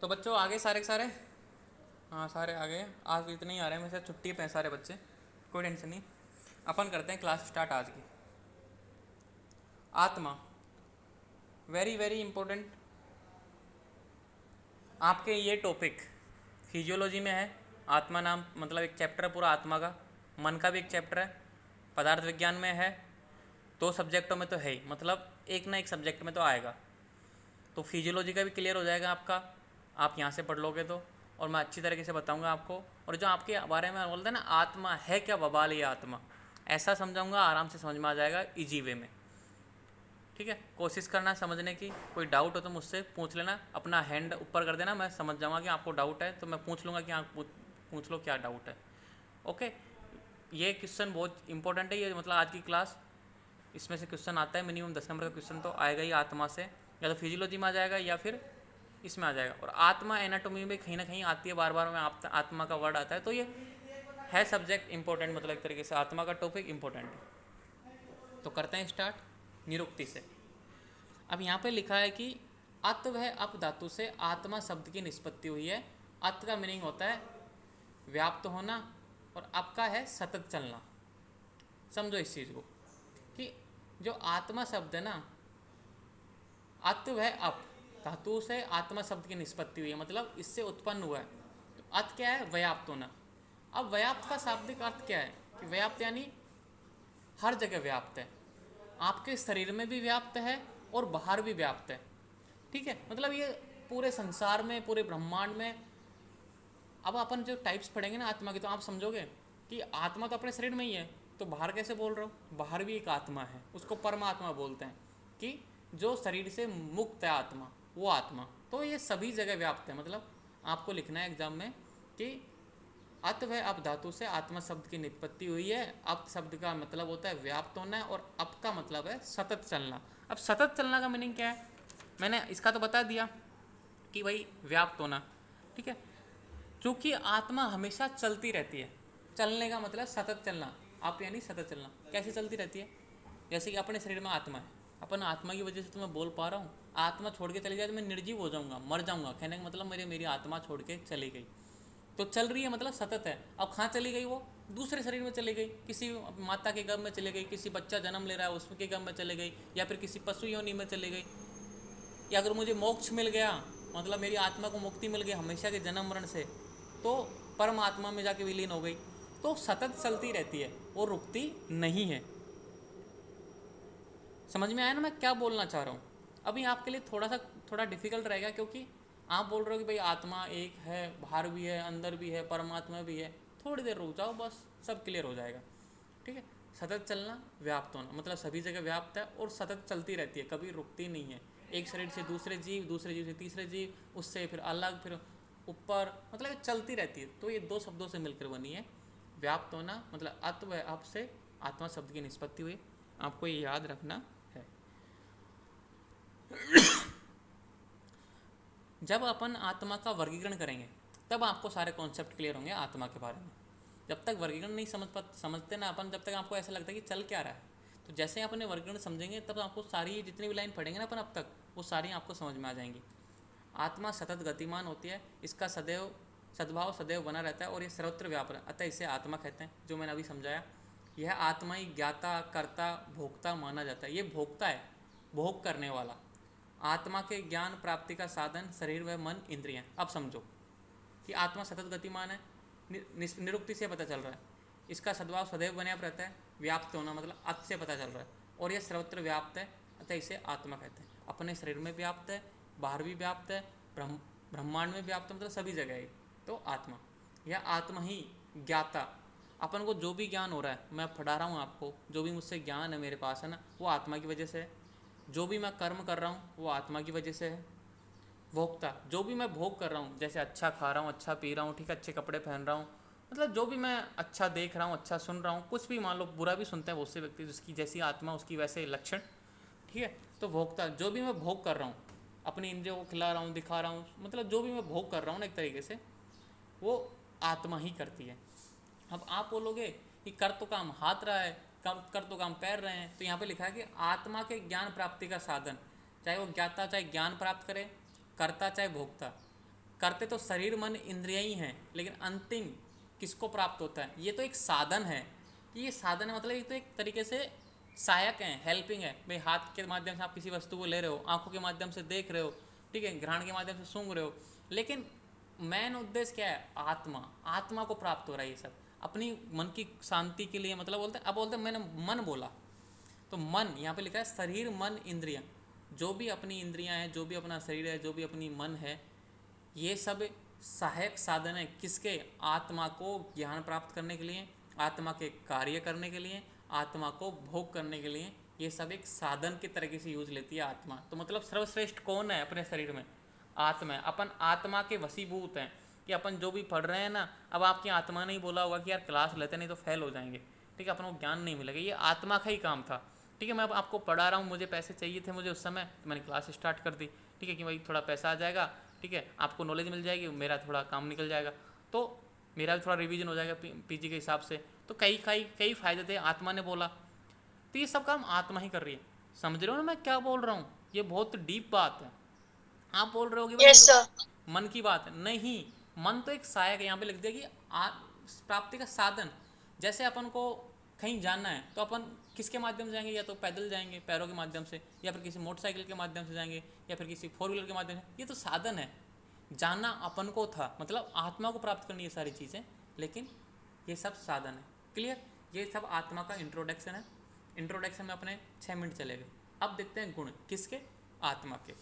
तो बच्चों आगे सारे के सारे, हाँ सारे आ गए। आज इतने ही आ रहे हैं, वैसे छुट्टी पे हैं सारे बच्चे, कोई टेंशन नहीं। अपन करते हैं क्लास स्टार्ट आज की। आत्मा वेरी वेरी इंपॉर्टेंट। आपके ये टॉपिक फिजियोलॉजी में है। आत्मा नाम मतलब एक चैप्टर है पूरा आत्मा का। मन का भी एक चैप्टर है। पदार्थ विज्ञान में है। दो सब्जेक्टों में तो है ही, मतलब एक ना एक सब्जेक्ट में तो आएगा। तो फिजियोलॉजी का भी क्लियर हो जाएगा आपका, आप यहाँ से पढ़ लोगे तो। और मैं अच्छी तरीके से बताऊंगा आपको। और जो आपके बारे में बोलते हैं ना, आत्मा है क्या बवाल ये आत्मा, ऐसा समझाऊंगा, आराम से समझ में आ जाएगा इजी वे में। ठीक है, कोशिश करना समझने की। कोई डाउट हो तो मुझसे पूछ लेना, अपना हैंड ऊपर कर देना, मैं समझ जाऊंगा कि आपको डाउट है तो मैं पूछ लूँगा कि आप पूछ लो क्या डाउट है। ओके, ये क्वेश्चन बहुत इंपॉर्टेंट है। ये मतलब आज की क्लास, इसमें से क्वेश्चन आता है मिनिमम 10 नंबर का क्वेश्चन तो आएगा ही आत्मा से, या तो फिजियोलॉजी में आ जाएगा या फिर इसमें आ जाएगा। और आत्मा एनाटॉमी में कहीं ना कहीं आती है, बार बार में आत्मा का वर्ड आता है। तो ये है सब्जेक्ट इंपॉर्टेंट, मतलब एक तरीके से आत्मा का टॉपिक इंपॉर्टेंट है। तो करते हैं स्टार्ट निरुक्ति से। अब यहाँ पे लिखा है कि अत वह अप धातु से आत्मा शब्द की निष्पत्ति हुई है। अत का मीनिंग होता है व्याप्त होना, और अप का है सतत चलना। समझो इस चीज़ को कि जो आत्मा शब्द है ना, अत वह अप धातु से आत्मा शब्द की निष्पत्ति हुई है, मतलब इससे उत्पन्न हुआ है। तो अत क्या है? व्याप्त होना। अब व्याप्त का शाब्दिक अर्थ क्या है कि व्याप्त यानी हर जगह व्याप्त है। आपके शरीर में भी व्याप्त है और बाहर भी व्याप्त है। ठीक है, मतलब ये पूरे संसार में, पूरे ब्रह्मांड में। अब अपन जो टाइप्स पढ़ेंगे ना आत्मा की, तो आप समझोगे कि आत्मा तो अपने शरीर में ही है, तो बाहर कैसे बोल रहे हो? बाहर भी एक आत्मा है, उसको परमात्मा बोलते हैं, कि जो शरीर से मुक्त है आत्मा, वो आत्मा। तो ये सभी जगह व्याप्त है। मतलब आपको लिखना है एग्जाम में कि अत वह अप धातु से आत्मा शब्द की निष्पत्ति हुई है। अप शब्द का मतलब होता है व्याप्त होना है, और अप का मतलब है सतत चलना। अब सतत चलना का मीनिंग क्या है? मैंने इसका तो बता दिया कि भाई व्याप्त होना। ठीक है, क्योंकि आत्मा हमेशा चलती रहती है। चलने का मतलब सतत चलना। आप यानी सतत चलना कैसे चलती रहती है? जैसे कि अपने शरीर में आत्मा है, अपन आत्मा की वजह से तो मैं बोल पा रहा हूँ। आत्मा छोड़ के चली जाए तो मैं निर्जीव हो जाऊंगा, मर जाऊंगा। कहने का मतलब मेरी आत्मा छोड़ के चली गई, तो चल रही है मतलब सतत है। अब कहाँ चली गई? वो दूसरे शरीर में चली गई, किसी माता के गर्भ में चली गई, किसी बच्चा जन्म ले रहा है उसके गर्भ में चली गई, या फिर किसी पशु योनि में चली गई। या अगर मुझे मोक्ष मिल गया, मतलब मेरी आत्मा को मुक्ति मिल गई हमेशा के जन्म मरण से, तो परमात्मा में जाके विलीन हो गई। तो सतत चलती रहती है, वो रुकती नहीं है। समझ में आया ना मैं क्या बोलना चाह रहा हूँ? अभी आपके लिए थोड़ा डिफिकल्ट रहेगा, क्योंकि आप बोल रहे हो कि भाई आत्मा एक है, बाहर भी है, अंदर भी है, परमात्मा भी है। थोड़ी देर रुक जाओ, बस सब क्लियर हो जाएगा। ठीक है, सतत चलना, व्याप्त होना, मतलब सभी जगह व्याप्त है और सतत चलती रहती है, कभी रुकती नहीं है। एक शरीर से दूसरे जीव, दूसरे जीव से तीसरे जीव, उससे फिर अलग, फिर ऊपर, मतलब चलती रहती है। तो ये दो शब्दों से मिलकर बनी है व्याप्त होना। मतलब अत व अप से आत्मा शब्द की निष्पत्ति हुई, आपको ये याद रखना है। जब अपन आत्मा का वर्गीकरण करेंगे तब आपको सारे कॉन्सेप्ट क्लियर होंगे आत्मा के बारे में। जब तक वर्गीकरण नहीं समझते ना अपन, जब तक आपको ऐसा लगता है कि चल क्या रहा है। तो जैसे ही अपने वर्गीकरण समझेंगे तब आपको सारी जितनी भी लाइन पढ़ेंगे ना अपन अब तक, वो सारी आपको समझ में आ जाएंगी। आत्मा सतत गतिमान होती है, इसका सद्भाव सदैव बना रहता है, और ये सर्वत्र व्यापक है, अतः इसे आत्मा कहते हैं। जो मैंने अभी समझाया, यह आत्मा ही ज्ञाता, कर्ता, भोक्ता माना जाता है। ये भोक्ता है, भोग करने वाला। आत्मा के ज्ञान प्राप्ति का साधन शरीर व मन इंद्रियां। अब समझो कि आत्मा सतत गतिमान है, निरुक्ति से पता चल रहा है। इसका सद्भाव सदैव बने रहता है, व्याप्त होना मतलब अत से पता चल रहा है, और यह सर्वत्र व्याप्त है, अतः इसे आत्मा कहते हैं। अपने शरीर में व्याप्त है, बाहर भी व्याप्त है, ब्रह्मांड में व्याप्त है, मतलब सभी जगह है। तो आत्मा, यह आत्मा ही ज्ञाता। अपन को जो भी ज्ञान हो रहा है, मैं पढ़ा रहा हूँ आपको, जो भी मुझसे ज्ञान है मेरे पास है ना, वो आत्मा की वजह से है। जो भी मैं कर्म कर रहा हूँ वो आत्मा की वजह से है। भोक्ता, जो भी मैं भोग कर रहा हूँ, जैसे अच्छा खा रहा हूँ, अच्छा पी रहा हूँ, ठीक है, अच्छे कपड़े पहन रहा हूँ, मतलब जो भी मैं अच्छा देख रहा हूँ, अच्छा सुन रहा हूँ, कुछ भी मान लो बुरा भी सुनते हैं बहुत से व्यक्ति, जिसकी जैसी आत्मा उसकी वैसे लक्षण। ठीक है, तो भोक्ता, जो भी मैं भोग कर रहा हूँ, अपनी इंद्रियों को खिला रहा हूँ, दिखा रहा हूँ, मतलब जो भी मैं भोग कर रहा हूँ ना एक तरीके से, वो आत्मा ही करती है। अब आप बोलोगे कि कर तो काम हाथ रहा है, कर तो काम पैर रहे हैं, तो यहाँ पे लिखा है कि आत्मा के ज्ञान प्राप्ति का साधन, चाहे वो ज्ञाता चाहे ज्ञान प्राप्त करे, करता चाहे भोक्ता। करते तो शरीर मन इंद्रियां ही हैं, लेकिन अंतिम किसको प्राप्त होता है? ये तो एक साधन है। ये साधन है मतलब ये तो एक तरीके से सहायक है, हेल्पिंग है। भाई हाथ के माध्यम से आप किसी वस्तु को ले रहे हो, आंखों के माध्यम से देख रहे हो, ठीक है, घ्राण के माध्यम से सूंघ रहे हो, लेकिन मेन उद्देश्य क्या है? आत्मा, आत्मा को प्राप्त हो रहा है ये सब अपनी मन की शांति के लिए। मतलब बोलते हैं, अब बोलते हैं मैंने मन बोला तो मन यहाँ पे लिखा है शरीर मन इंद्रियां, जो भी अपनी इंद्रियां हैं, जो भी अपना शरीर है, जो भी अपनी मन है, ये सब सहायक साधन है किसके? आत्मा को ज्ञान प्राप्त करने के लिए, आत्मा के कार्य करने के लिए, आत्मा को भोग करने के लिए। ये सब एक साधन की तरीके से यूज लेती है आत्मा। तो मतलब सर्वश्रेष्ठ कौन है अपने शरीर में? आत्मा है। अपन आत्मा के वशीभूत हैं कि अपन जो भी पढ़ रहे हैं ना, अब आपकी आत्मा ने ही बोला होगा कि यार क्लास लेते नहीं तो फेल हो जाएंगे, ठीक है, अपन को ज्ञान नहीं मिलेगा, ये आत्मा का ही काम था, ठीक है। मैं अब आपको पढ़ा रहा हूँ, मुझे पैसे चाहिए थे मुझे उस समय, तो मैंने क्लास स्टार्ट कर दी, ठीक है, कि भाई थोड़ा पैसा आ जाएगा, ठीक है, आपको नॉलेज मिल जाएगी, मेरा थोड़ा काम निकल जाएगा, तो मेरा भी थोड़ा रिवीजन हो जाएगा पीजी के हिसाब से। तो कई कई कई फायदे थे, आत्मा ने बोला, तो ये सब काम आत्मा ही कर रही है। समझ रहे हो ना मैं क्या बोल रहा हूँ? ये बहुत डीप बात है। आप बोल रहे हो कि भाई यस सर। मन की बात है, नहीं, मन तो एक सहायक है। यहाँ पे लिख दिया कि प्राप्ति का साधन। जैसे अपन को कहीं जाना है तो अपन किसके माध्यम से जाएंगे? या तो पैदल जाएंगे पैरों के माध्यम से, या फिर किसी मोटरसाइकिल के माध्यम से जाएंगे, या फिर किसी फोर व्हीलर के माध्यम से। ये तो साधन है, जाना अपन को था, मतलब आत्मा को प्राप्त करनी ये सारी चीज़ें, लेकिन ये सब साधन है। क्लियर? ये सब आत्मा का इंट्रोडक्शन है। इंट्रोडक्शन में अपने 6 मिनट चले गए। अब देखते हैं गुण किसके? आत्मा के।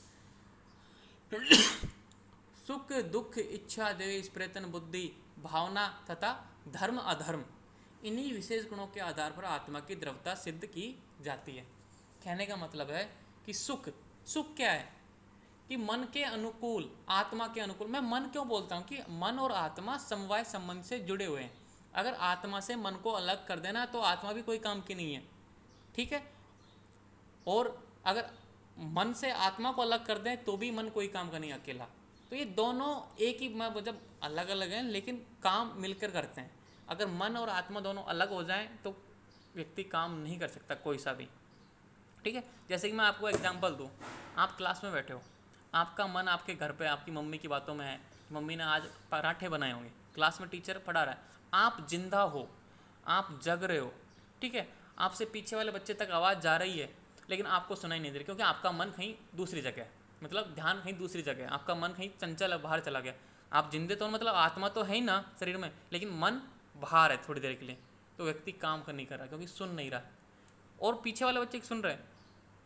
सुख दुख इच्छा द्वेष प्रयत्न बुद्धि भावना तथा धर्म अधर्म, इन्हीं विशेष गुणों के आधार पर आत्मा की द्रव्यता सिद्ध की जाती है। कहने का मतलब है कि सुख, सुख क्या है? कि मन के अनुकूल, आत्मा के अनुकूल। मैं मन क्यों बोलता हूँ? कि मन और आत्मा समवाय संबंध से जुड़े हुए हैं। अगर आत्मा से मन को अलग कर देना तो आत्मा भी कोई काम की नहीं है, ठीक है। और अगर मन से आत्मा को अलग कर दें तो भी मन कोई काम का नहीं अकेला। तो ये दोनों एक ही, मैं जब अलग अलग हैं लेकिन काम मिलकर करते हैं। अगर मन और आत्मा दोनों अलग हो जाएं तो व्यक्ति काम नहीं कर सकता कोई सा भी, ठीक है। जैसे कि मैं आपको एग्जांपल दूं, आप क्लास में बैठे हो, आपका मन आपके घर पे आपकी मम्मी की बातों में है, मम्मी ने आज पराठे बनाए होंगे, क्लास में टीचर पढ़ा रहा है, आप जिंदा हो, आप जग रहे हो, ठीक है। आपसे पीछे वाले बच्चे तक आवाज़ जा रही है लेकिन आपको सुनाई नहीं दे रही, क्योंकि आपका मन कहीं दूसरी जगह है, मतलब ध्यान कहीं दूसरी जगह है, आपका मन कहीं चंचल है, बाहर चला गया। आप जिंदे तो मतलब आत्मा तो है ही ना शरीर में, लेकिन मन बाहर है थोड़ी देर के लिए, तो व्यक्ति काम कर नहीं कर रहा क्योंकि सुन नहीं रहा, और पीछे वाले बच्चे सुन रहे हैं,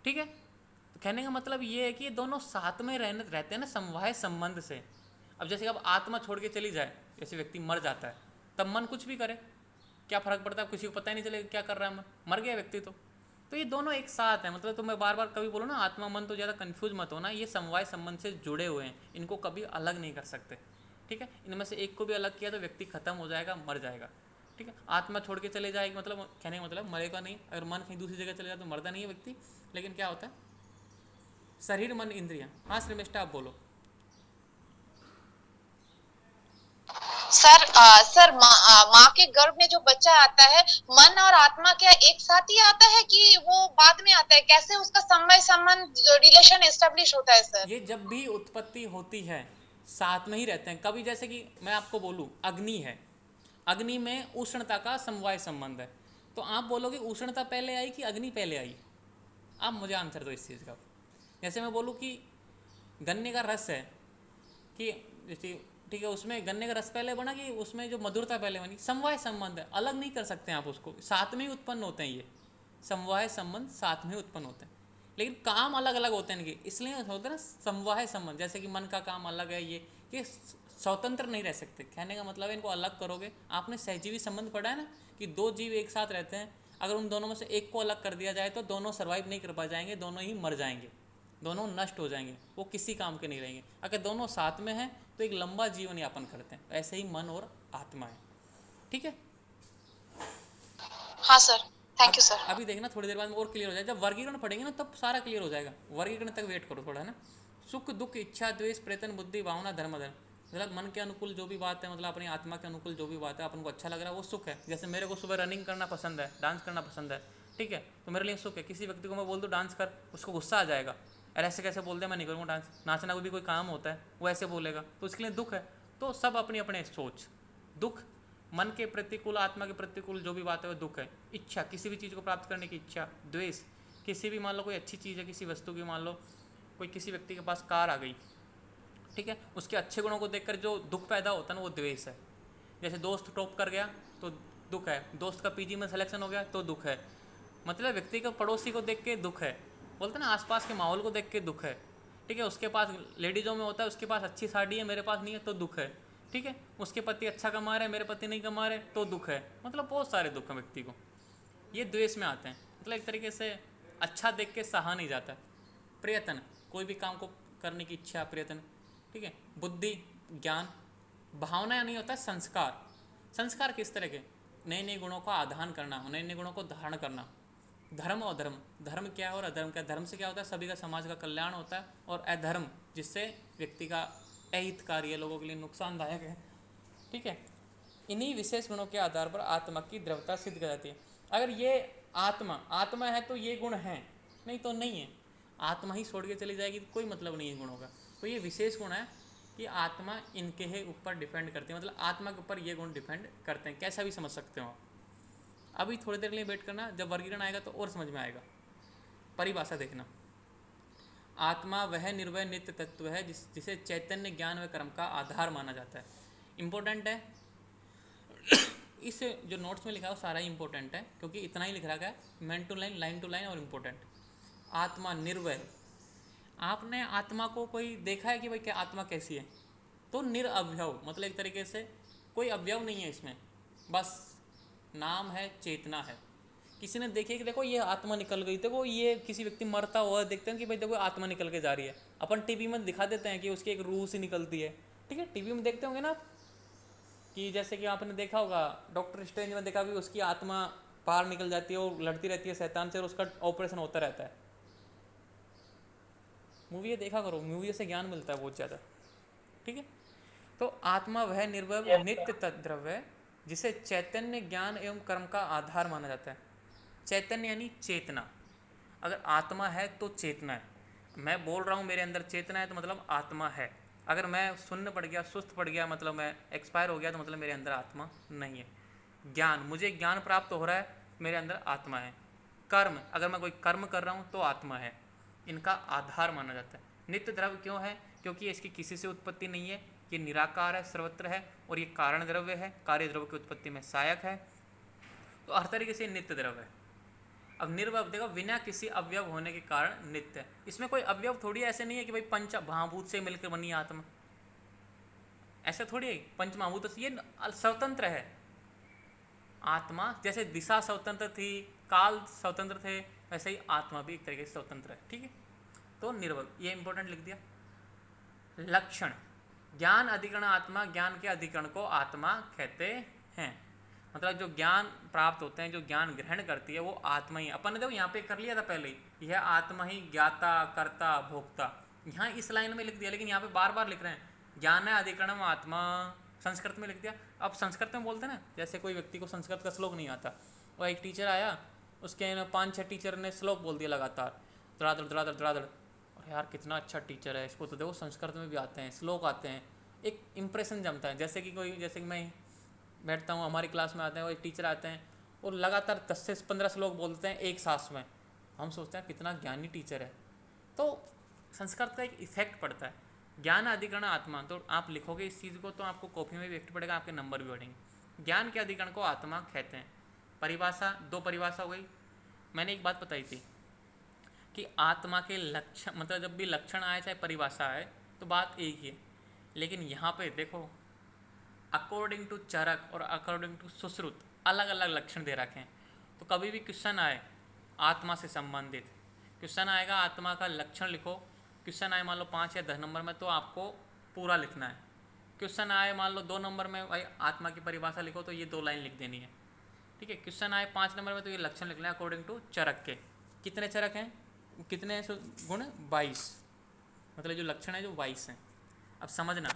ठीक है। तो कहने का मतलब ये है कि ये दोनों साथ में रहते हैं ना, समवाय संबंध से। अब जैसे अब आत्मा छोड़ के चली जाए, जैसे व्यक्ति मर जाता है, तब मन कुछ भी करे, क्या फर्क पड़ता है? किसी को पता ही नहीं चलेगा क्या कर रहा है मन, मर गया व्यक्ति तो ये दोनों एक साथ है। मतलब तो मैं बार बार कभी बोलूँ ना, आत्मा मन तो ज़्यादा कंफ्यूज मत होना, ये समवाय संबंध से जुड़े हुए हैं, इनको कभी अलग नहीं कर सकते, ठीक है। इनमें से एक को भी अलग किया तो व्यक्ति खत्म हो जाएगा, मर जाएगा, ठीक है। आत्मा छोड़ के चले जाएगी, मतलब कहने का मतलब मरेगा नहीं। अगर मन कहीं दूसरी जगह चले जाए तो मरता नहीं है व्यक्ति, लेकिन क्या होता है? शरीर मन इंद्रियां। हाँ श्रीमिष्ठा आप बोलो। सर माँ के गर्भ में जो बच्चा आता है, मन और आत्मा क्या एक साथ ही आता है कि वो बाद में आता है? कैसे उसका समय संबंध रिलेशन एस्टेब्लिश होता है सर? ये जब भी उत्पत्ति होती है साथ में ही रहते हैं। कभी जैसे कि मैं आपको बोलूँ अग्नि है, अग्नि में उष्णता का समवाय संबंध है, तो आप बोलोगे उष्णता पहले आई कि अग्नि पहले आई? आप मुझे आंसर दो इस चीज़ का। जैसे मैं बोलूँ कि गन्ने का रस है, कि जैसे ठीक है, उसमें गन्ने का रस पहले बना कि उसमें जो मधुरता पहले बनी? समवाय संबंध है, अलग नहीं कर सकते आप उसको, साथ में ही उत्पन्न होते हैं। ये समवाय संबंध साथ में ही उत्पन्न होते हैं, लेकिन काम अलग अलग होते हैं इनके, इसलिए होता है ना समवाय संबंध। जैसे कि मन का काम अलग है, ये स्वतंत्र नहीं रह सकते। कहने का मतलब है इनको अलग करोगे। आपने सहजीवी संबंध पढ़ा है ना, कि दो जीव एक साथ रहते हैं, अगर उन दोनों में से एक को अलग कर दिया जाए तो दोनों सर्वाइव नहीं कर पा जाएंगे, दोनों ही मर जाएंगे, दोनों नष्ट हो जाएंगे, वो किसी काम के नहीं रहेंगे। अगर दोनों साथ में हैं तो एक लंबा जीवन यापन करते हैं। ऐसे ही मन और आत्मा है, ठीक है। हाँ सर, थैंक अब यू सर। अभी देखना थोड़ी देर बाद में और क्लियर हो जाएगा। जब वर्गीकरण पढ़ेंगे ना तब सारा क्लियर हो जाएगा, वर्गीकरण तक वेट करो थोड़ा, है ना। सुख दुख इच्छा द्वेष प्रयत्न बुद्धि भावना धर्म धर्म, मतलब मन के अनुकूल जो भी बात है, मतलब अपनी आत्मा के अनुकूल जो भी बात है अपन को अच्छा लग रहा है वो सुख है। जैसे मेरे को सुबह रनिंग करना पसंद है, डांस करना पसंद है, ठीक है, तो मेरे लिए सुख है। किसी व्यक्ति को मैं बोल दूँ डांस कर, उसको गुस्सा आ जाएगा, अरे ऐसे कैसे बोलते हैं, मैं नहीं करूँगा डांस, नाचना भी कोई काम होता है, वो ऐसे बोलेगा तो उसके लिए दुख है। तो सब अपनी अपने सोच, दुख मन के प्रतिकूल, आत्मा के प्रतिकूल जो भी बात है वो दुख है। इच्छा, किसी भी चीज़ को प्राप्त करने की इच्छा, द्वेष, किसी भी मान लो कोई अच्छी चीज़ है किसी वस्तु की, मान लो कोई किसी व्यक्ति के पास कार आ गई, ठीक है, उसके अच्छे गुणों को देखकर जो दुख पैदा होता है ना वो द्वेष है। जैसे दोस्त टॉप कर गया तो दुख है, दोस्त का पीजी में सिलेक्शन हो गया तो दुख है, मतलब व्यक्ति को पड़ोसी को देख के दुख है, बोलते ना आसपास के माहौल को देख के दुख है, ठीक है। उसके पास लेडीज़ों में होता है उसके पास अच्छी साड़ी है मेरे पास नहीं है तो दुख है, ठीक है। उसके पति अच्छा कमा रहे मेरे पति नहीं कमा रहे तो दुख है, मतलब बहुत सारे दुख हैं व्यक्ति को, ये द्वेष में आते हैं। मतलब एक तरीके से अच्छा देख के सहा नहीं जाता। प्रयत्न, कोई भी काम को करने की इच्छा, प्रयत्न, ठीक है। बुद्धि, ज्ञान, भावना नहीं होता संस्कार। संस्कार किस तरह के, नए नए गुणों का आधान करना, नए नए गुणों को धारण करना। धर्म और अधर्म, धर्म क्या है और अधर्म क्या है। धर्म से क्या होता है, सभी का समाज का कल्याण होता है, और अधर्म जिससे व्यक्ति का अहितकारी है, लोगों के लिए नुकसानदायक है, ठीक है। इन्हीं विशेष गुणों के आधार पर आत्मा की द्रव्यता सिद्ध कर जाती है। अगर ये आत्मा है तो ये गुण हैं, नहीं तो नहीं है। आत्मा ही छोड़ के चली जाएगी तो कोई मतलब नहीं है गुणों का। तो ये विशेष गुण है कि आत्मा इनके ही ऊपर डिपेंड करती है, मतलब आत्मा के ऊपर ये गुण डिपेंड करते हैं, कैसा भी समझ सकते हो आप। अभी थोड़ी देर के लिए वेट करना, जब वर्गीकरण आएगा तो और समझ में आएगा। परिभाषा देखना, आत्मा वह निर्वय नित्य तत्व है जिसे चैतन्य, ज्ञान व कर्म का आधार माना जाता है। इम्पोर्टेंट है, इस जो नोट्स में लिखा है वो सारा ही इंपॉर्टेंट है, क्योंकि इतना ही लिख रखा है, man to line, line to line और इम्पोर्टेंट। आत्मा निर्वय, आपने आत्मा को कोई देखा है कि भाई क्या आत्मा कैसी है, तो निरअवयव, मतलब एक तरीके से कोई अवयव नहीं है इसमें, बस नाम है, चेतना है। किसी ने देखिए कि देखो ये आत्मा निकल गई, देखो ये किसी व्यक्ति मरता हुआ देखते हैं कि भाई देखो आत्मा निकल के जा रही है, अपन टीवी में दिखा देते हैं कि उसकी एक रूह सी निकलती है, ठीक है। टीवी में देखते होंगे ना आप, कि जैसे कि आपने देखा होगा डॉक्टर स्ट्रेंज में देखा भी, उसकी आत्मा बाहर निकल जाती है और लड़ती रहती है शैतान से और उसका ऑपरेशन होता रहता है। मूवी देखा करो, मूवी से ज्ञान मिलता है बहुत ज़्यादा, ठीक है। तो आत्मा वह निर्वय नित्य तद्रव्य है जिसे चैतन्य, ज्ञान एवं कर्म का आधार माना जाता है। चैतन्य यानी चेतना, अगर आत्मा है तो चेतना है। मैं बोल रहा हूँ मेरे अंदर चेतना है तो मतलब आत्मा है। अगर मैं शून्य पड़ गया, सुस्त पड़ गया, मतलब मैं एक्सपायर हो गया तो मतलब मेरे अंदर आत्मा नहीं है। ज्ञान, मुझे ज्ञान प्राप्त हो रहा है, मेरे अंदर आत्मा है। कर्म, अगर मैं कोई कर्म कर रहा हूँ तो आत्मा है, इनका आधार माना जाता है। नित्य द्रव्य क्यों है, क्योंकि इसकी किसी से उत्पत्ति नहीं है, ये निराकार है, सर्वत्र है, और ये कारण द्रव्य है, कार्य द्रव्य की उत्पत्ति में सहायक है, तो हर तरीके से नित्य द्रव्य है। अब निर्वय देखो, बिना किसी अवयव होने के कारण नित्य है। इसमें कोई अवयव थोड़ी ऐसे नहीं है कि भाई पंच महाभूत से मिलकर बनी आत्मा, ऐसे थोड़ी है। पंच महाभूत से ये स्वतंत्र है। आत्मा जैसे दिशा स्वतंत्र थी, काल स्वतंत्र थे, वैसे ही आत्मा भी एक तरीके से स्वतंत्र है, ठीक है। तो निर्वय, ये इंपॉर्टेंट लिख दिया। लक्षण, ज्ञान अधिकरण आत्मा, ज्ञान के अधिकरण को आत्मा कहते हैं। मतलब जो ज्ञान प्राप्त होते हैं, जो ज्ञान ग्रहण करती है वो आत्मा ही। अपन ने देखो यहाँ पे कर लिया था पहले ही, यह आत्मा ही ज्ञाता, कर्ता, भोक्ता, यहाँ इस लाइन में लिख दिया, लेकिन यहाँ पे बार बार लिख रहे हैं ज्ञान है अधिकरणम आत्मा, संस्कृत में लिख दिया। अब संस्कृत में बोलते हैं ना, जैसे कोई व्यक्ति को संस्कृत का श्लोक नहीं आता, और एक टीचर आया, उसके 5-6 टीचर ने श्लोक बोल दिया लगातार, धड़ाधड़ धड़ाधड़ धड़ाधड़, और यार कितना अच्छा टीचर है, इसको तो देखो संस्कृत में भी आते हैं, श्लोक आते हैं, एक इंप्रेशन जमता है। जैसे कि मैं बैठता हूँ, हमारी क्लास में आते हैं, वो एक टीचर आते हैं और लगातार 10 से 15 श्लोक बोलते हैं एक सांस में, हम सोचते हैं कितना ज्ञानी टीचर है। तो संस्कृत का एक इफेक्ट पड़ता है। ज्ञान अधिकरण आत्मा, तो आप लिखोगे इस चीज़ को तो आपको कॉपी में भी इफेक्ट पड़ेगा, आपके नंबर भी बढ़ेंगे। ज्ञान के अधिकरण को आत्मा कहते हैं। परिभाषा, 2 परिभाषा हो गई। मैंने एक बात बताई थी कि आत्मा के लक्षण, मतलब जब भी लक्षण आए चाहे परिभाषा आए तो बात एक ही है, लेकिन यहाँ पे देखो अकॉर्डिंग टू चरक और अकॉर्डिंग टू सुश्रुत अलग अलग लक्षण दे रखे हैं। तो कभी भी क्वेश्चन आए आत्मा से संबंधित, क्वेश्चन आएगा आत्मा का लक्षण लिखो, क्वेश्चन आए मान लो 5 या 10 नंबर में तो आपको पूरा लिखना है। क्वेश्चन आए मान लो 2 नंबर में, भाई आत्मा की परिभाषा लिखो, तो ये 2 लाइन लिख देनी है, ठीक है। क्वेश्चन आए 5 नंबर में तो ये लक्षण लिखना है अकॉर्डिंग टू चरक के। कितने चरक हैं, कितने गुण, 22, मतलब जो लक्षण है जो 22 हैं। अब समझना,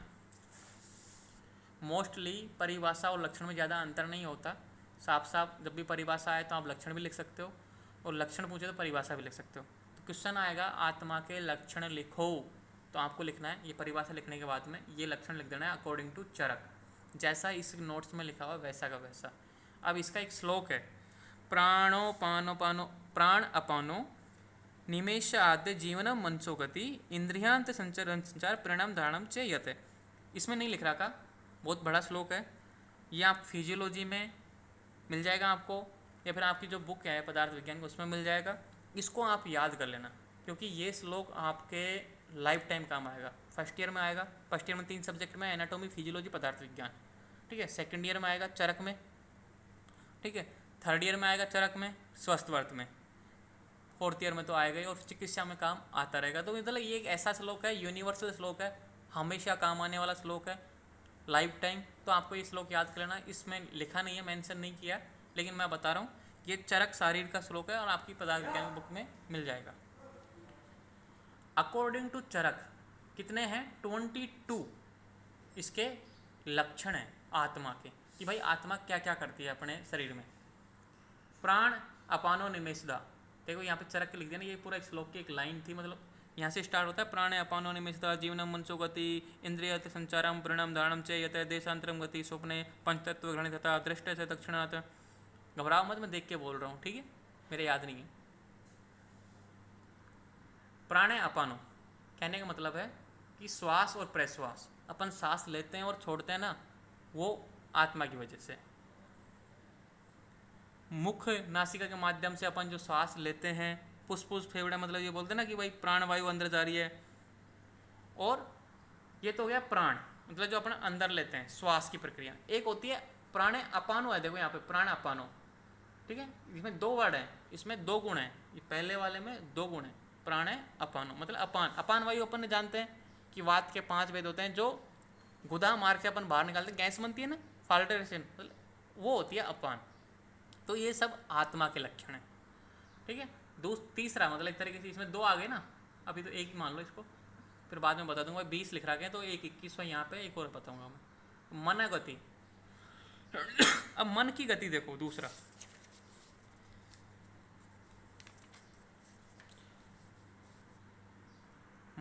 मोस्टली परिभाषा और लक्षण में ज़्यादा अंतर नहीं होता। साफ साफ जब भी परिभाषा आए तो आप लक्षण भी लिख सकते हो, और लक्षण पूछे तो परिभाषा भी लिख सकते हो। तो क्वेश्चन आएगा आत्मा के लक्षण लिखो, तो आपको लिखना है ये परिभाषा लिखने के बाद में ये लक्षण लिख देना है अकॉर्डिंग टू चरक, जैसा इस नोट्स में लिखा हुआ वैसा का वैसा। अब इसका एक श्लोक है, प्राणोपानोपानो प्राण अपानो निमेश आद्य जीवनम मनसो गति इंद्रियांत संचार परिणाम धारणम चेयते। इसमें नहीं लिख रहा का, बहुत बड़ा श्लोक है ये, आप फिजियोलॉजी में मिल जाएगा आपको, या फिर आपकी जो बुक है पदार्थ विज्ञान की उसमें मिल जाएगा। इसको आप याद कर लेना, क्योंकि ये श्लोक आपके लाइफ टाइम काम आएगा। फर्स्ट ईयर में आएगा, फर्स्ट ईयर में 3 सब्जेक्ट में, एनाटॉमी, फिजियोलॉजी, पदार्थ विज्ञान, ठीक है। सेकंड ईयर में आएगा चरक में, ठीक है। थर्ड ईयर में आएगा चरक में, स्वस्थ वर्त में, फोर्थ ईयर में तो आएगा ही, और चिकित्सा में काम आता रहेगा। तो मतलब ये एक ऐसा श्लोक है, यूनिवर्सल श्लोक है, हमेशा काम आने वाला श्लोक है, लाइफ टाइम। तो आपको ये श्लोक याद कर लेना। इसमें लिखा नहीं है, मेंशन नहीं किया, लेकिन मैं बता रहा हूँ ये चरक शारीर का श्लोक है और आपकी पदार्थ विज्ञान की बुक में मिल जाएगा। अकॉर्डिंग टू चरक कितने हैं? 22 इसके लक्षण हैं आत्मा के, कि भाई आत्मा क्या क्या करती है अपने शरीर में। प्राण अपानो निमेषदा, देखो यहाँ पे चरक के लिख दिया ना, ये पूरा एक श्लोक की एक लाइन थी, मतलब यहाँ से स्टार्ट होता है प्राण अपानो निमेषदा जीवनम मनसो गति इंद्रिय संचारम परिणाम धारणम च यत देशांतरम गति स्वप्ने पंचतत्व गणित तथा दृष्टि से दक्षिणात। घबराओ मत, मैं देख के बोल रहा हूँ, ठीक है, मेरे याद नहीं है। प्राण अपानो कहने का मतलब है कि श्वास और प्रश्वास, अपन सांस लेते हैं और छोड़ते हैं ना, वो आत्मा की वजह से। मुख नासिका के माध्यम से अपन जो श्वास लेते हैं, फुसफुस फेफड़े, मतलब ये बोलते हैं ना कि भाई प्राण वायु अंदर जा रही है। और ये तो हो गया प्राण, मतलब जो अपन अंदर लेते हैं श्वास की प्रक्रिया। एक होती है प्राण अपानो है, देखो यहाँ पे प्राण अपानो, ठीक है। इसमें 2 वर्ड हैं, इसमें 2 गुण हैं, ये पहले वाले में 2 गुण हैं। प्राण अपानो मतलब अपान, अपान वायु अपन जानते हैं कि वात के 5 भेद होते हैं, जो गुदा मार के अपन बाहर निकालते हैं, गैस बनती है ना, फाल्टरेशन, वो होती है अपान। तो ये सब आत्मा के लक्षण हैं, ठीक है। तीसरा मतलब एक तरीके से इसमें 2 आ गए ना, अभी तो एक मान लो इसको, फिर बाद में बता दूंगा। 20 लिख रहा है तो एक 21वां यहाँ पे एक और बताऊंगा मैं। मन गति, अब मन की गति देखो, दूसरा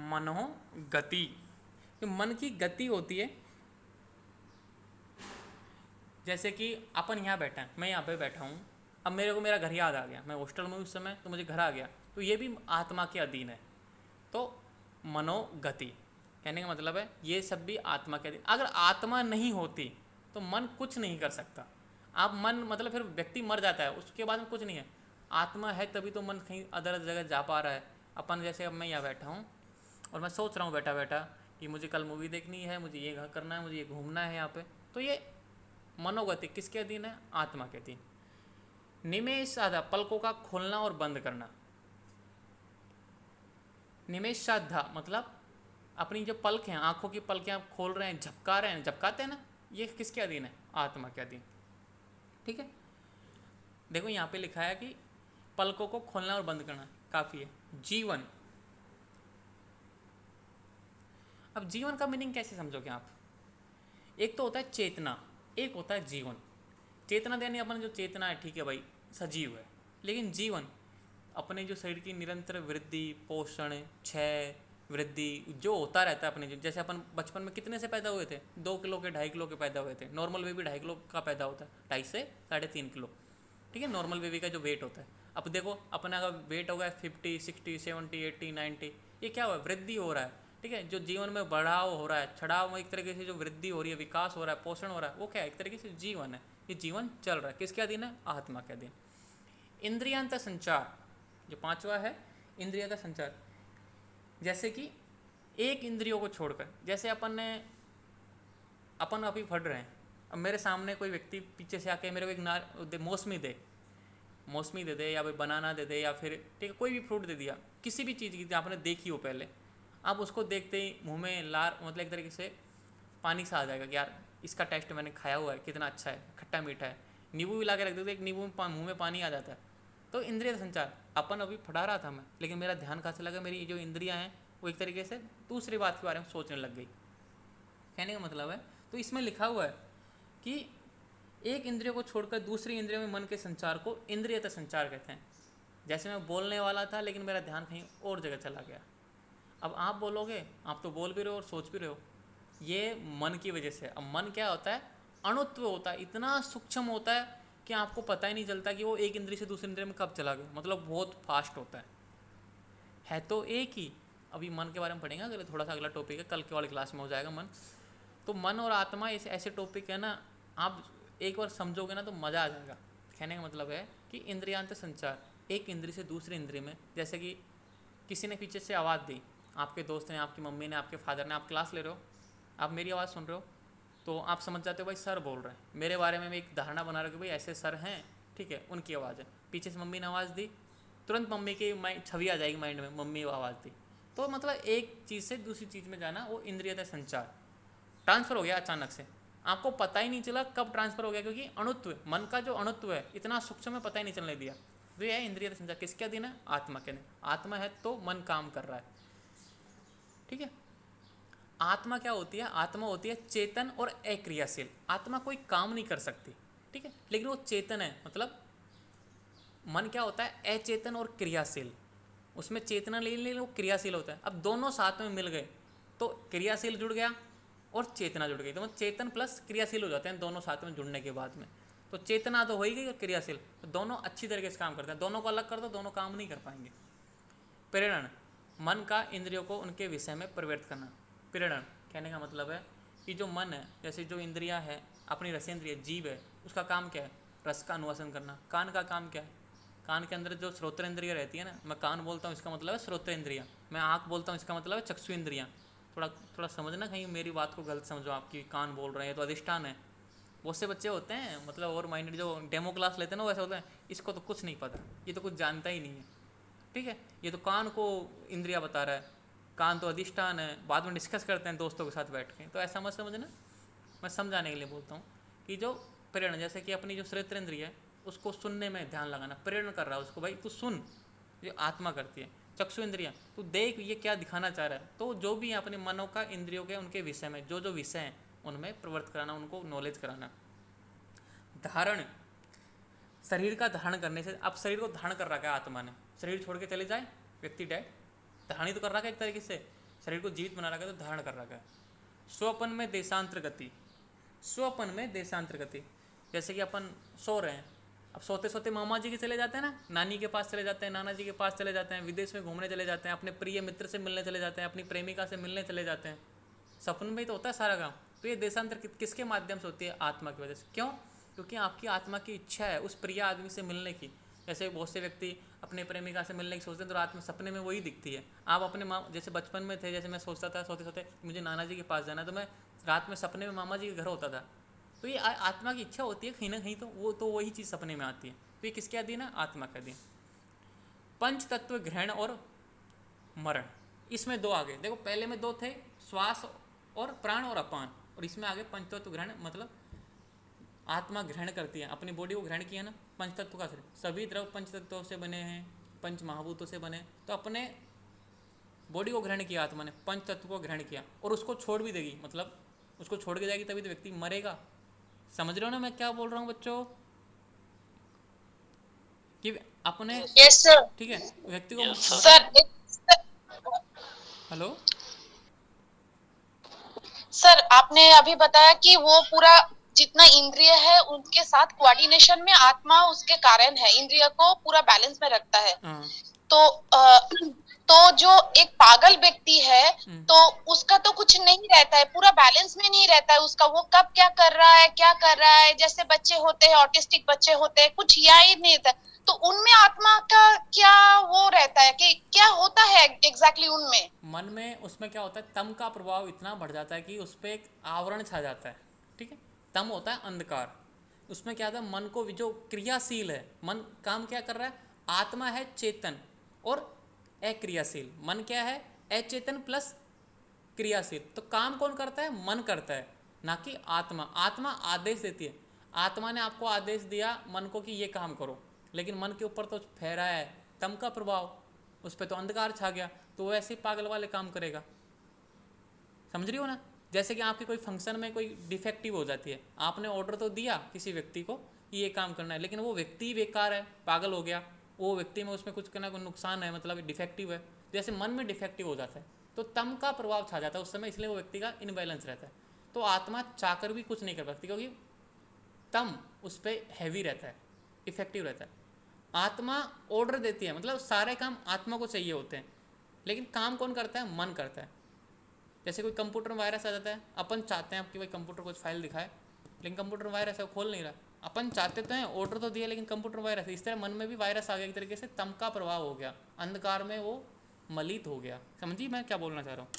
मनो गति, तो मन की गति होती है। जैसे कि अपन यहाँ बैठा है, मैं यहाँ पे बैठा हूँ, अब मेरे को मेरा घर याद आ गया, मैं हॉस्टल में उस समय, तो मुझे घर आ गया, तो ये भी आत्मा के अधीन है। तो मनोगति कहने का मतलब है ये सब भी आत्मा के अधीन। अगर आत्मा नहीं होती तो मन कुछ नहीं कर सकता। आप मन मतलब फिर व्यक्ति मर जाता है, उसके बाद में कुछ नहीं है। आत्मा है तभी तो मन कहीं अदर जगह जा पा रहा है। अपन जैसे अब मैं यहाँ बैठा हूँ और मैं सोच रहा हूँ बैठा बैठा कि मुझे कल मूवी देखनी है, मुझे ये करना है, मुझे ये घूमना है यहाँ पे, तो ये मनोगति किसके अधीन है? आत्मा के अधीन। निमेष आधा, पलकों का खोलना और बंद करना। निमेष साधा मतलब अपनी जो पलक हैं, आंखों की पलकें आप खोल रहे हैं, झपका रहे हैं, झपकाते हैं ना, ये किसके अधीन है? आत्मा के अधीन, ठीक है। देखो यहाँ पे लिखा है कि पलकों को खोलना और बंद करना काफी है। जीवन, अब जीवन का मीनिंग कैसे समझोगे आप? एक तो होता है चेतना, एक होता है जीवन। चेतना यानी अपन जो चेतना है, ठीक है भाई, सजीव है, लेकिन जीवन अपने जो शरीर की निरंतर वृद्धि, पोषण, क्षय, वृद्धि जो होता रहता है अपने। जैसे अपन बचपन में कितने से पैदा हुए थे? 2 किलो के, 2.5 किलो के पैदा हुए थे। नॉर्मल बेबी 2.5 किलो का पैदा होता है, 2.5 से 3.5 किलो, ठीक है, नॉर्मल बेबी का जो वेट होता है। अब देखो अपना का वेट हो गया 50, 60, 70, 80, 90, ये क्या हुआ? वृद्धि हो रहा है, ठीक है। जो जीवन में बढ़ाव हो रहा है, चढ़ाव में एक तरीके से जो वृद्धि हो रही है, विकास हो रहा है, पोषण हो रहा है, वो क्या है? एक तरीके से जीवन है। ये जीवन चल रहा है, किसके अधीन है? आत्मा के अधीन। इंद्रियांत संचार जो 5वां है, इंद्रियांत संचार, जैसे कि एक इंद्रियों को छोड़कर, जैसे अपन अभी पढ़ रहे हैं, अब मेरे सामने कोई व्यक्ति पीछे से आके मेरे को एक मौसमी दे दे, या फिर बनाना दे दे, या फिर ठीक है कोई भी फ्रूट दे दिया, किसी भी चीज़ की आपने देखी हो पहले, आप उसको देखते ही मुंह में लार मतलब एक तरीके से पानी सा आ जाएगा कि यार इसका टेस्ट मैंने खाया हुआ है, कितना अच्छा है, खट्टा मीठा है। नींबू भी ला के रख देते, एक नींबू में मुँह में पानी आ जाता है। तो इंद्रिय संचार अपन अभी पढ़ा रहा था मैं, लेकिन मेरा ध्यान कहाँ से लगा? मेरी जो इंद्रियां हैं वो एक तरीके से दूसरी बात के बारे में सोचने लग गई। कहने का मतलब है, तो इसमें लिखा हुआ है कि एक इंद्रिय को छोड़कर दूसरी इंद्रियों में मन के संचार को इंद्रियत संचार कहते हैं। जैसे मैं बोलने वाला था लेकिन मेरा ध्यान कहीं और जगह चला गया। अब आप बोलोगे, आप तो बोल भी रहे हो और सोच भी रहे हो, ये मन की वजह से। अब मन क्या होता है, अणुत्व होता है, इतना सूक्ष्म होता है कि आपको पता ही नहीं चलता कि वो एक इंद्रिय से दूसरे इंद्रिय में कब चला गया, मतलब बहुत फास्ट होता है तो एक ही। अभी मन के बारे में पढ़ेंगे, अगर थोड़ा सा अगला टॉपिक है, कल के वाली क्लास में हो जाएगा मन। तो मन और आत्मा ऐसे ऐसे टॉपिक है ना, आप एक बार समझोगे ना तो मज़ा आ जाएगा। कहने का मतलब है कि इंद्रियांत संचार, एक इंद्रिय से दूसरे इंद्रिय में, जैसे कि किसी ने पीछे से आवाज़ दी, आपके दोस्त ने, आपकी मम्मी ने, आपके फादर ने, आप क्लास ले रहे हो, आप मेरी आवाज़ सुन रहे हो, तो आप समझ जाते हो भाई सर बोल रहे हैं मेरे बारे में, एक धारणा बना रहे हो कि भाई ऐसे सर हैं, ठीक है, उनकी आवाज़ है। पीछे से मम्मी ने आवाज़ दी, तुरंत मम्मी की छवि आ जाएगी माइंड में, मम्मी आवाज़ दी। तो मतलब एक चीज़ से दूसरी चीज़ में जाना, वो इंद्रियता संचार, ट्रांसफ़र हो गया अचानक से, आपको पता ही नहीं चला कब ट्रांसफ़र हो गया, क्योंकि अणुत्व, मन का जो अणुत्व है इतना सूक्ष्म में पता ही नहीं चलने दिया। तो यह है इंद्रिय संचार, किसके अधीन है, आत्मा के अधीन। आत्मा है तो मन काम कर रहा है, ठीक है। आत्मा क्या होती है, आत्मा होती है चेतन और अक्रियाशील। आत्मा कोई काम नहीं कर सकती, ठीक है, लेकिन वो चेतन है। मतलब मन क्या होता है, अचेतन और क्रियाशील, उसमें चेतना ले ले वो क्रियाशील होता है। अब दोनों साथ में मिल गए तो क्रियाशील जुड़ गया और चेतना जुड़ गई, तो मतलब चेतन प्लस क्रियाशील हो जाते हैं दोनों साथ में जुड़ने के बाद में। तो चेतना तो हो ही गई और क्रियाशील, तो दोनों अच्छी तरीके से काम करते हैं। दोनों को अलग कर दो, दोनों काम नहीं कर पाएंगे। प्रेरण, मन का इंद्रियों को उनके विषय में परिवर्तित करना। प्रेरण कहने का मतलब है कि जो मन है, जैसे जो इंद्रियां है, अपनी रसेंद्रिय जीव है, उसका काम क्या है, रस का अनुवासन करना। कान का काम क्या है, कान के अंदर जो श्रोतेंद्रिय रहती है ना, मैं कान बोलता हूँ इसका मतलब है श्रोतेंद्रिय, मैं आँख बोलता हूँ इसका मतलब है चक्षु इंद्रियाँ। थोड़ा थोड़ा समझना, कहीं मेरी बात को गलत समझो, आपकी कान बोल रहे हैं तो अधिष्ठान है। बहुत से बच्चे होते हैं मतलब और माइंडेड, जो डेमो क्लास लेते हैं ना, वैसे होता है, इसको तो कुछ नहीं पता, ये तो कुछ जानता ही नहीं है, ठीक है, ये तो कान को इंद्रिया बता रहा है, कान तो अधिष्ठान है। बाद में डिस्कस करते हैं दोस्तों के साथ बैठ के, तो ऐसा मत समझना, मैं समझाने के लिए बोलता हूँ कि जो प्रेरणा, जैसे कि अपनी जो श्रोतेंद्रिय है उसको सुनने में ध्यान लगाना, प्रेरणा कर रहा है उसको, भाई तू सुन, ये आत्मा करती है। चक्षु इंद्रियाँ, तू देख ये क्या दिखाना चाह रहा है। तो जो भी अपने मनों का इंद्रियों के उनके विषय में जो जो विषय हैं उनमें प्रवृत्त कराना, उनको नॉलेज कराना। धारण, शरीर का धारण करने से, अब शरीर को धारण कर रखा है आत्मा ने, शरीर छोड़ के चले जाए व्यक्ति डेड, धारण ही तो कर रखा है एक तरीके से, शरीर को जीवित बना रखा है, तो धारण कर रखा है। स्वपन में देशांतर गति, स्वपन में देशांतर गति, जैसे कि अपन सो रहे हैं, अब सोते सोते मामा जी के चले जाते हैं ना, नानी के पास चले जाते हैं, नाना जी के पास चले जाते हैं, विदेश में घूमने चले जाते हैं, अपने प्रिय मित्र से मिलने चले जाते हैं, अपनी प्रेमिका से मिलने चले जाते हैं, सपन में ही तो होता है सारा काम। तो ये देशांतर किसके माध्यम से होती है, आत्मा की वजह से। क्यों, क्योंकि आपकी आत्मा की इच्छा है उस प्रिय आदमी से मिलने की। जैसे बहुत से व्यक्ति अपने प्रेमिका से मिलने की सोचते हैं तो रात में सपने में वही दिखती है। आप अपने माँ, जैसे बचपन में थे, जैसे मैं सोचता था सोते सोते मुझे नाना जी के पास जाना है, तो मैं रात में सपने में मामा जी के घर होता था। तो ये आत्मा की इच्छा होती है कहीं ना कहीं, तो वही चीज़ सपने में आती है। तो ये किसके अधीन है, आत्मा के अधीन। पंच तत्व ग्रहण और मरण, इसमें दो आगे देखो, पहले में दो थे, श्वास और प्राण और अपान, और इसमें आगे पंच तत्व ग्रहण, मतलब आत्मा ग्रहण करती है, अपनी बॉडी को ग्रहण किया ना, पंच तत्व का शरीर, सभी द्रव पंच तत्वों से बने हैं, पंच महाभूतों से बने, तो अपने बॉडी को ग्रहण किया आत्मा ने, पंच तत्व को ग्रहण किया, और उसको छोड़ भी देगी, मतलब उसको छोड़ के जाएगी तभी तो व्यक्ति मरेगा। समझ रहे हो ना मैं क्या बोल रहा हूँ बच्चों, कि अपने, यस सर। ठीक है, व्यक्ति को सर हेलो सर, आपने अभी बताया कि वो पूरा जितना इंद्रिय है उनके साथ कोऑर्डिनेशन में आत्मा उसके कारण है, इंद्रिय को पूरा बैलेंस में रखता है। हाँ, तो तो जो एक पागल व्यक्ति है तो उसका तो कुछ नहीं रहता है, पूरा बैलेंस में नहीं रहता है उसका, वो कब क्या कर रहा है क्या कर रहा है। जैसे बच्चे होते हैं, ऑटिस्टिक बच्चे होते हैं, कुछ याद ही नहीं रहता, तो उनमें आत्मा का क्या वो रहता है कि क्या होता है एग्जैक्टली उनमें, मन में उसमें क्या होता है, तम का प्रभाव इतना बढ़ जाता है कि उस पर एक आवरण छा जाता है, ठीक है, तम होता है अंधकार। उसमें क्या होता है, मन को जो क्रियाशील है, मन काम क्या कर रहा है, आत्मा है चेतन और अक्रियाशील, मन क्या है, अचेतन प्लस क्रियाशील। तो काम कौन करता है, मन करता है, ना कि आत्मा। आत्मा आदेश देती है, आत्मा ने आपको आदेश दिया मन को कि ये काम करो, लेकिन मन के ऊपर तो फहरा है तम का प्रभाव, उस पर तो अंधकार छा गया, तो वो ऐसे ही पागल वाले काम करेगा। समझ रही हो ना, जैसे कि आपके कोई फंक्शन में कोई डिफेक्टिव हो जाती है, आपने ऑर्डर तो दिया किसी व्यक्ति को कि ये काम करना है, लेकिन वो व्यक्ति बेकार है, पागल हो गया, वो व्यक्ति में उसमें कुछ ना कुछ नुकसान है, मतलब डिफेक्टिव है, जैसे मन में डिफेक्टिव हो जाता है तो तम का प्रभाव छा जाता है उस समय, इसलिए वो व्यक्ति का इनबैलेंस रहता है। तो आत्मा चाहकर भी कुछ नहीं कर सकती क्योंकि तम उस पर हैवी रहता है, इफेक्टिव रहता है। आत्मा ऑर्डर देती है, मतलब सारे काम आत्मा को चाहिए होते हैं, लेकिन काम कौन करता है? मन करता है। जैसे कोई कंप्यूटर में वायरस आ जाता है, अपन चाहते हैं कि भाई कंप्यूटर कुछ फाइल दिखाए, लेकिन कंप्यूटर वायरस है, वो खोल नहीं रहा। अपन चाहते तो हैं, ऑर्डर तो दिया, लेकिन कंप्यूटर वायरस है। इस तरह मन में भी वायरस आ गया, एक तरीके से तम का प्रभाव हो गया, अंधकार में वो मलित हो गया। समझिए मैं क्या बोलना चाह रहा हूँ?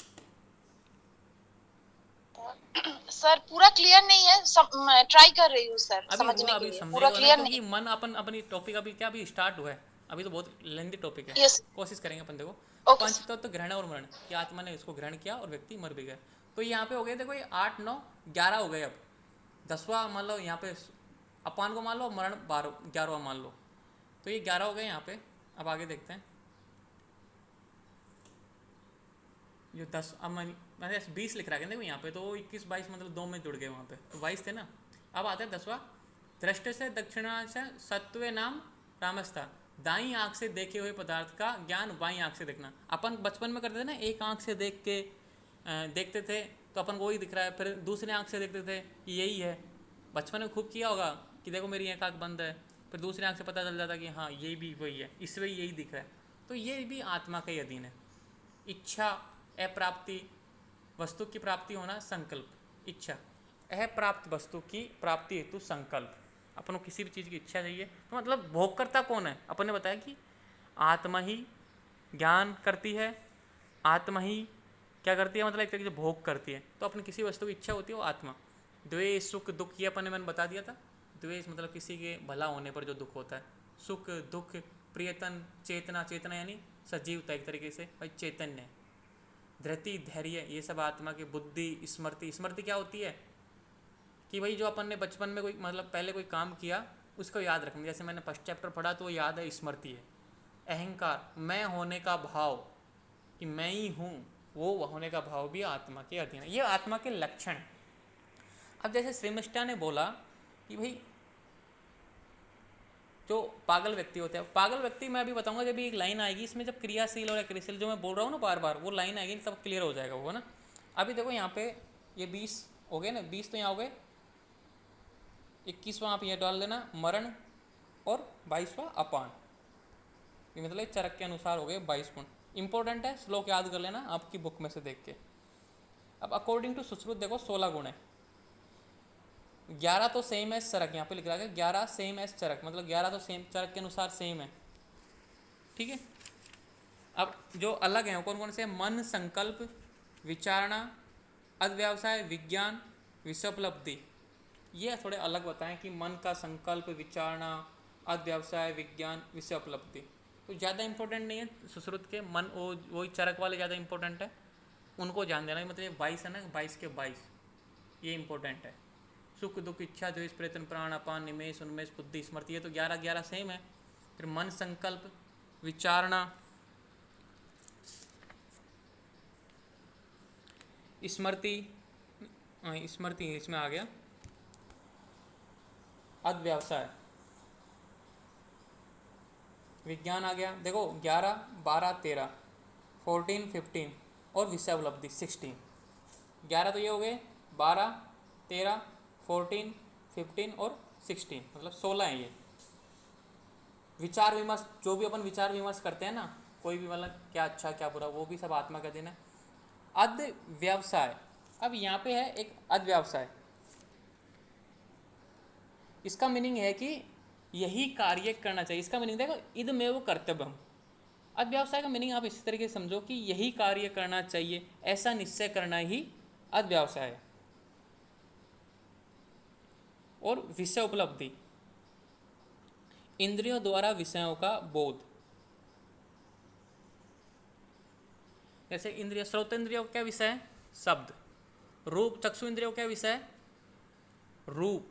सर पूरा क्लियर नहीं है, ट्राई कर रही हूँ सर अभी हुआ, समझने के अभी लिए, पूरा समझेगा ना, क्लियर क्योंकि नहीं। मन अपन अपनी टॉपिक अभी क्या अभी स्टार्ट हुआ है, अभी तो बहुत लेंदी टॉपिक है। यस। कोशिश करेंगे अपन। देखो, ओके पंच सर। तत्व ग्रहण और मरण, कि आत्मा ने इसको ग्रहण किया और व्यक्ति मर भी गया। तो यहाँ पे हो गए, देखो ये 8 9 11 हो गए। अब 10वां मान लो, यहाँ पे अपान को मान लो, मरण 11वां मान लो, तो ये 11 हो गए यहाँ पे। अब आगे देखते हैं, जो 10, अब मैंने 20 लिख रहा है देखो यहाँ पे, तो 21 22 मतलब 2 में जुड़ गए, वहाँ पे तो 22 थे ना। अब आता है 10वां, दृष्ट से दक्षिणांश सत्वे नाम रामस्था, दाई आंख से देखे हुए पदार्थ का ज्ञान बाई आंख से देखना। अपन बचपन में करते थे ना, एक आंख से देख के देखते थे तो अपन को वही दिख रहा है, फिर दूसरे आंख से देखते थे कि यही है। बचपन में खूब किया होगा कि देखो मेरी एक आंख बंद है, फिर दूसरे आंख से पता चल जाता कि हाँ ये भी वही है, इसमें यही दिख रहा है। तो ये भी आत्मा के अधीन है। इच्छा, अप्राप्ति, वस्तु की प्राप्ति होना, संकल्प, इच्छा, अप्राप्त वस्तु की प्राप्ति हेतु संकल्प। अपन को किसी भी चीज़ की इच्छा चाहिए, तो मतलब भोगकर्ता कौन है? अपन ने बताया कि आत्मा ही ज्ञान करती है, आत्मा ही क्या करती है, मतलब एक तरीके से भोग करती है। तो अपनी किसी वस्तु की इच्छा होती है, वो आत्मा। द्वेष सुख दुख, ये अपन ने मैंने बता दिया था। द्वेष मतलब किसी के भला होने पर जो दुख होता है, सुख दुख, प्रियतन, चेतना, चेतना यानी सजीवता, एक तरीके से भाई चैतन्य। धृति, धैर्य, ये सब आत्मा की। बुद्धि, स्मृति, स्मृति क्या होती है कि भाई जो अपन ने बचपन में कोई मतलब पहले कोई काम किया उसको याद रखना, जैसे मैंने फर्स्ट चैप्टर पढ़ा तो वो याद है, स्मृति है। अहंकार, मैं होने का भाव, कि मैं ही हूँ, वो होने का भाव भी आत्मा के अधीन है। ये आत्मा के लक्षण। अब जैसे श्रीमिष्ठा ने बोला कि भाई जो पागल व्यक्ति होते हैं, पागल व्यक्ति मैं अभी बताऊंगा, जब एक लाइन आएगी इसमें, जब क्रियाशील और अक्रियाशील जो मैं बोल रहा हूँ ना बार बार, वो लाइन आएगी तब क्लियर हो जाएगा वो ना। अभी देखो यहाँ पे ये 20 हो गए ना, 20 तो यहाँ हो गए, 21वां आप ये डाल देना मरण, और 22वां अपान, ये मतलब चरक के अनुसार हो गए 22 गुण। इंपॉर्टेंट है, श्लोक याद कर लेना आपकी बुक में से देख के। अब अकॉर्डिंग टू सुश्रुत देखो 16 गुण है। 11 तो सेम है चरक, यहाँ पे लिख रहा है 11 सेम एज चरक, मतलब 11 तो सेम चरक के अनुसार सेम है, ठीक है। अब जो अलग हैं कौन कौन से? मन, संकल्प, विचारणा, अध्यवसाय, विज्ञान, विषयोपलब्धि। ये थोड़े अलग बताएं कि मन का संकल्प, विचारणा, अध्यवसाय, विज्ञान, विषयोपलब्धि तो ज़्यादा इंपॉर्टेंट नहीं है सुश्रुत के। मन वही चरक वाले ज़्यादा इंपॉर्टेंट है, उनको ध्यान देना। मतलब 22 है ना, 22 के 22 ये इंपॉर्टेंट है। सुख दुख, इच्छा, द्वेष, प्रयत्न, प्राण, अपान, निमेष, उन्मेष, बुद्धि, स्मृति, ये तो 11 11 सेम है। फिर मन, संकल्प, विचारणा, स्मृति, स्मृति इसमें आ गया, अध्यवसाय, विज्ञान आ गया। देखो 11 12 13 14 15 और विषयोपलब्धि 16। 11 तो ये हो गए, 12 13 14 15 और 16 मतलब 16 है ये। विचार विमर्श, जो भी अपन विचार विमर्श करते हैं ना, कोई भी मतलब क्या अच्छा क्या बुरा, वो भी सब आत्मा का दिन है। अद व्यवसाय, अब यहाँ पे है एक अद व्यवसाय, इसका मीनिंग है कि यही कार्य करना चाहिए। इसका मीनिंग देखो, इदमेव कर्तव्यम। अद व्यवसाय का मीनिंग आप इसी तरीके से समझो कि यही कार्य करना चाहिए, ऐसा निश्चय करना ही अद व्यवसाय है। और विषय उपलब्धि, इंद्रियों द्वारा विषयों का बोध। जैसे इंद्रिय, श्रोत इंद्रियों का क्या विषय है? शब्द। रूप, चक्षु इंद्रियों का क्या विषय है? रूप।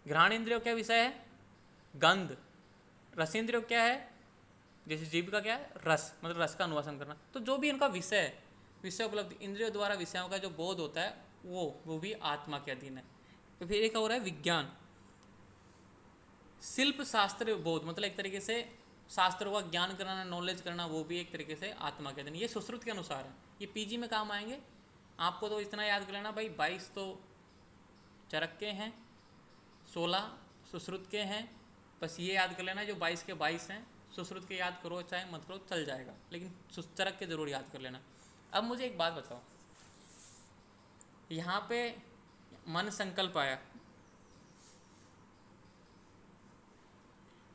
घ्राण इंद्रियों का क्या विषय है? गंध। रस इंद्रियों क्या है? जैसे जीभ का क्या है? रस, मतलब रस का अनुवासन करना। तो जो भी इनका विषय है, विषय उपलब्धि, इंद्रियों द्वारा विषयों का जो बोध होता है वो भी आत्मा के अधीन है। तो फिर एक और है विज्ञान, शिल्प शास्त्र बोध, मतलब एक तरीके से शास्त्रों का ज्ञान कराना, नॉलेज करना, वो भी एक तरीके से आत्मा के अधीन। ये सुश्रुत के अनुसार है, ये पीजी में काम आएंगे। आपको तो इतना याद कर लेना भाई, 22 तो चरक के हैं, 16 सुश्रुत के हैं। बस ये याद कर लेना, जो 22 के 22 हैं, सुश्रुत के याद करो चाहे मत करो चल जाएगा, लेकिन चरक के जरूर याद कर लेना। अब मुझे एक बात बताओ, यहाँ पे मन संकल्प आया,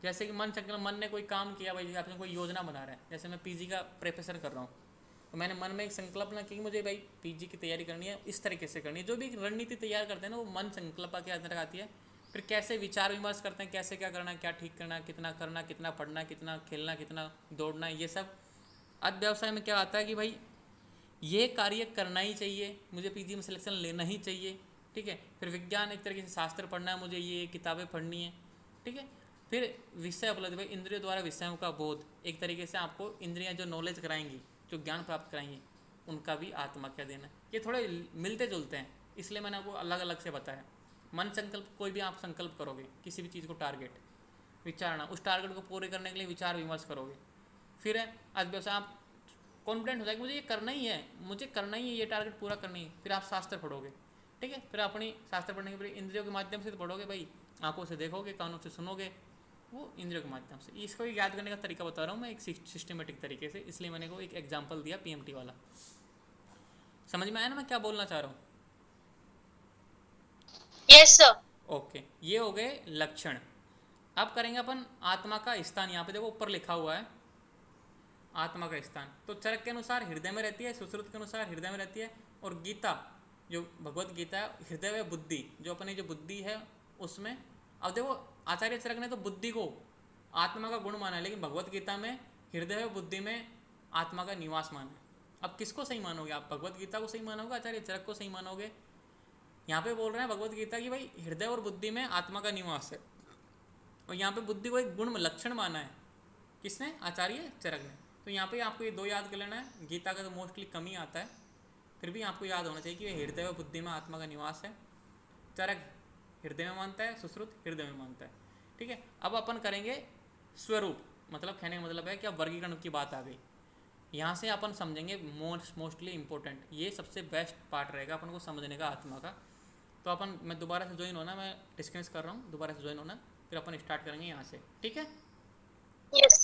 जैसे कि मन संकल्प, मन ने कोई काम किया भाई, आपने कोई योजना बना रहा है, जैसे मैं पीजी का प्रिपरेशन कर रहा हूँ, तो मैंने मन में एक संकल्प ना कि मुझे भाई पीजी की तैयारी करनी है, इस तरीके से करनी है। जो भी रणनीति तैयार करते हैं ना, वो मन संकल्प के अंदर आती है। फिर कैसे विचार विमर्श करते हैं, कैसे क्या करना, क्या ठीक करना, कितना पढ़ना, कितना खेलना, कितना दौड़ना, ये सब। आज व्यवसाय में क्या आता है कि भाई ये कार्य करना ही चाहिए, मुझे पीजी में सिलेक्शन लेना ही चाहिए, ठीक है। फिर विज्ञान, एक तरीके से शास्त्र पढ़ना है, मुझे ये किताबें पढ़नी है, ठीक है। फिर विषय उपलब्धि, भाई इंद्रियों द्वारा विषयों का बोध, एक तरीके से आपको इंद्रियां जो नॉलेज कराएंगी, जो ज्ञान प्राप्त कराएंगी, उनका भी आत्मा क्या देना। ये थोड़े मिलते जुलते हैं, इसलिए मैंने आपको अलग अलग से बताया। मन संकल्प, कोई भी आप संकल्प करोगे किसी भी चीज़ को, टारगेट विचारना, उस टारगेट को पूरे करने के लिए विचार विमर्श करोगे। फिर है आज व्यवसाय, आप कॉन्फिडेंट हो जाएगा, मुझे ये करना ही है, मुझे करना ही है, ये टारगेट पूरा करना ही है। फिर आप शास्त्र पढ़ोगे, ठीक है। फिर अपनी शास्त्र पढ़ने के बाद इंद्रियों के माध्यम से तो पढ़ोगे भाई, आंखों से देखोगे, कानों से सुनोगे, वो इंद्रियों के माध्यम से। इसको याद करने का तरीका बता रहा हूँ मैं, एक सिस्टमेटिक तरीके से, इसलिए मैंने को एक एग्जाम्पल दिया पीएमटी वाला। समझ में आया ना मैं क्या बोलना चाह रहा हूँ? Yes sir. ओके, ये हो गए लक्षण। अब करेंगे अपन आत्मा का स्थान। यहाँ पे देखो ऊपर लिखा हुआ है आत्मा का स्थान। तो चरक के अनुसार हृदय में रहती है, सुश्रुत के अनुसार हृदय में रहती है, और गीता जो भगवत गीता है, हृदय व बुद्धि, जो अपनी जो बुद्धि है उसमें। अब देखो आचार्य चरक ने तो बुद्धि को आत्मा का गुण माना है, लेकिन भगवत गीता में हृदय व बुद्धि में आत्मा का निवास माना है। अब किसको सही मानोगे आप? भगवत गीता को सही मानोगे, आचार्य चरक को सही मानोगे? यहाँ पे बोल रहे हैं भगवत गीता की भाई हृदय और बुद्धि में आत्मा का निवास है, और यहाँ पे बुद्धि को एक गुण लक्षण माना है। किसने? आचार्य चरक ने। तो यहाँ पे आपको ये दो याद कर लेना है। गीता का तो मोस्टली कम ही आता है, फिर भी आपको याद होना चाहिए कि हृदय व बुद्धि में आत्मा का निवास है। चरक हृदय में मानता है, सुश्रुत हृदय में मानता है, ठीक है। अब अपन करेंगे स्वरूप, मतलब कहने का मतलब है कि अब वर्गीकरण की बात आ गई। यहाँ से अपन समझेंगे मोस्टली इंपॉर्टेंट, ये सबसे बेस्ट पार्ट रहेगा अपन को समझने का आत्मा का। तो अपन, मैं दोबारा से ज्वाइन होना, मैं डिस्कस कर रहा हूँ, दोबारा से ज्वाइन होना, फिर अपन स्टार्ट करेंगे यहाँ से, ठीक है? यस।